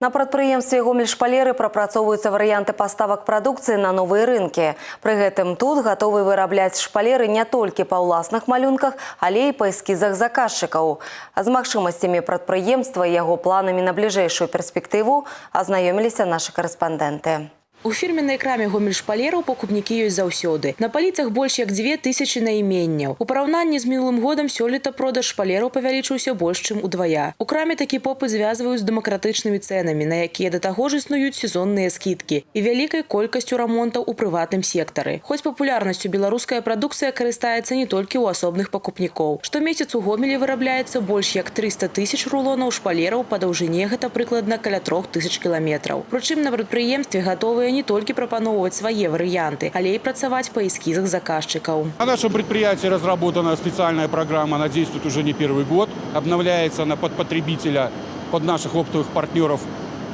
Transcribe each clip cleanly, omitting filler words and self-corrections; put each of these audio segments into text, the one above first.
На прадпрыемстве «Гомель-Шпалеры» прапрацоўваюцца варыянты паставак прадукцыі на новыя рынкі. Пры гэтым тут гатовы вырабляць шпалеры не толькі па ўласных малюнках, але і па эскізах заказчыкаў. З магчымасцямі прадпрыемства і яго планамі на бліжэйшую перспектыву азнаёміліся нашы карэспандэнты. У фірменнай краме «Гомель-Шпалераў» пакупнікі ёсць заўсёды. На паліцах больш як 2000 найменняў. У параўнанні з мінулым годам сёлета продаж шпалераў павялічыўся больш, чым удвая. У краме такі попыт звязваюць з дэмакратычнымі цэнамі, на якія да таго ж існуюць сезонныя скідкі і вялікай колькасцю рамонтаў у прыватным сектары. Хоць папулярнасцю беларуская прадукцыя карыстаецца не толькі ў асобных пакупнікоў. Штомесяц у Гомелі вырабляецца больш як 300 000 рулонаў шпалераў, па даўжыне гэта прыкладна каля 3000 кіламетраў. Прычым на прадпрыемстве гатовыя не только пропановывать свои варианты, але и працаваць по эскизах заказчиков. На нашем предприятии разработана специальная программа, она действует уже не первый год. Обновляется она под потребителя, под наших оптовых партнеров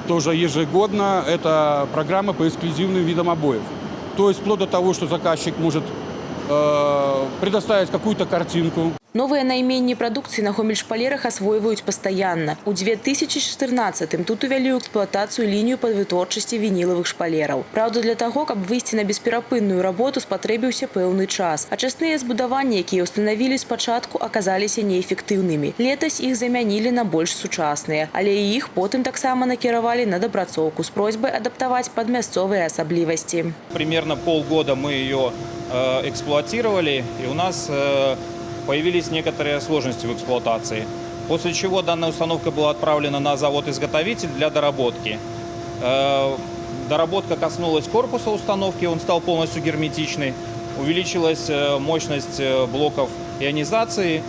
тоже ежегодно. Это программа по эксклюзивным видам обоев. То есть вплоть до того, что заказчик может предоставить какую-то картинку. Новые найменні прадукцыі на «Гомель-Шпалерах» асвойваюць пастаянна. У 2014-м тут увялі ў эксплуатацыю лінію па вытворчасці вінілавых шпалераў. Праўда, для таго, каб выйсці на бесперапынную работу, спатрэбіўся пэўны час. А частныя збудаванні, якія ўстанавілі спачатку, аказаліся неэфектыўнымі. Летась іх замянілі на больш сучасныя, але і іх потым таксама накіравалі на дапрацоўку з просьбай адаптаваць пад мясцовыя асаблівасці. Примерно полгода мы ее эксплуатировали, и у нас появились некоторые сложности в эксплуатации, после чего данная установка была отправлена на завод-изготовитель для доработки. Доработка коснулась корпуса установки, он стал полностью герметичный, увеличилась мощность блоков ионизации,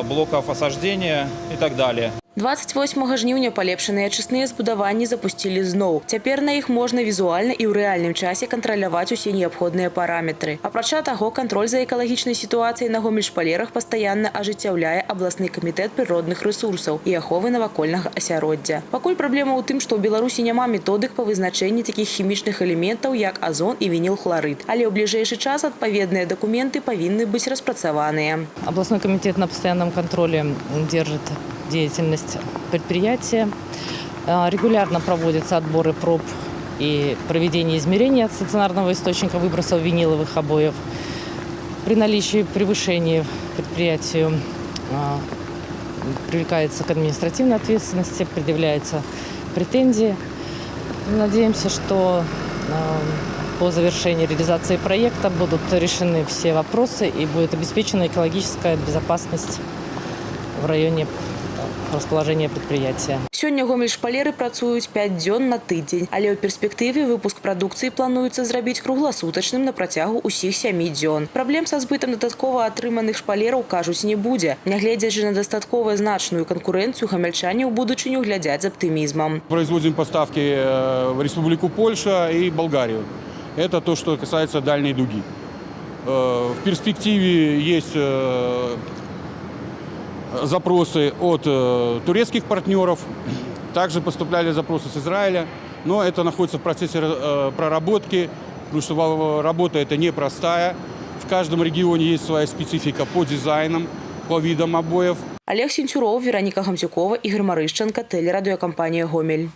блоков осаждения и так далее. 28 жніўня палепшаныя ачысныя збудаванні запусцілі зноў. Цяпер на іх можна візуальна і ў рэальным часе кантраляваць усе неабходныя параметры. Апрача таго, кантроль за экалагічнай сітуацыяй на «Гомель-Шпалерах» пастаянна ажыццяўляе абласны камітэт прыродных рэсурсаў і аховы навакольнага асяроддзя. Пакуль праблема ў тым, што ў Беларусі няма методык па вызначэнні такіх хімічных элементаў, як азон і вінілхларыд. Але ў бліжэйшы час адпаведныя дакументы павінны быць распрацаваныя. Областной комитет на постоянном контроле держит деятельность предприятия. Регулярно проводятся отборы проб и проведение измерений от стационарного источника выбросов виниловых обоев. При наличии превышения предприятию привлекается к административной ответственности, предъявляются претензии. Надеемся, что по завершении реализации проекта будут решены все вопросы и будет обеспечена экологическая безопасность в районе расположения предприятия. Сёння «Гомель-Шпалеры» працуюць 5 дзён на тыдзень, але ў перспектыве выпуск прадукцыі плануецца зрабіць кругласутачным на працягу ўсіх 7 дзён. Праблем са збытам дадаткова атрыманых шпалераў, кажуць, не будзе. Нягледзячы на дастаткова значную канкурэнцыю, гамяльчане ў будучыню глядзяць з аптымізмам. Производим поставки в Республику Польша и Болгарию. Это то, что касается дальней дуги. В перспективе есть запросы от турецких партнеров, также поступали запросы с Израиля, но это находится в процессе проработки, потому что работа это непростая. В каждом регионе есть своя специфика по дизайнам, по видам обоев. Олег Сенцюров, Вероніка Гамзюкова, Ігор Марышченко, телерадіокомпанія «Гомель».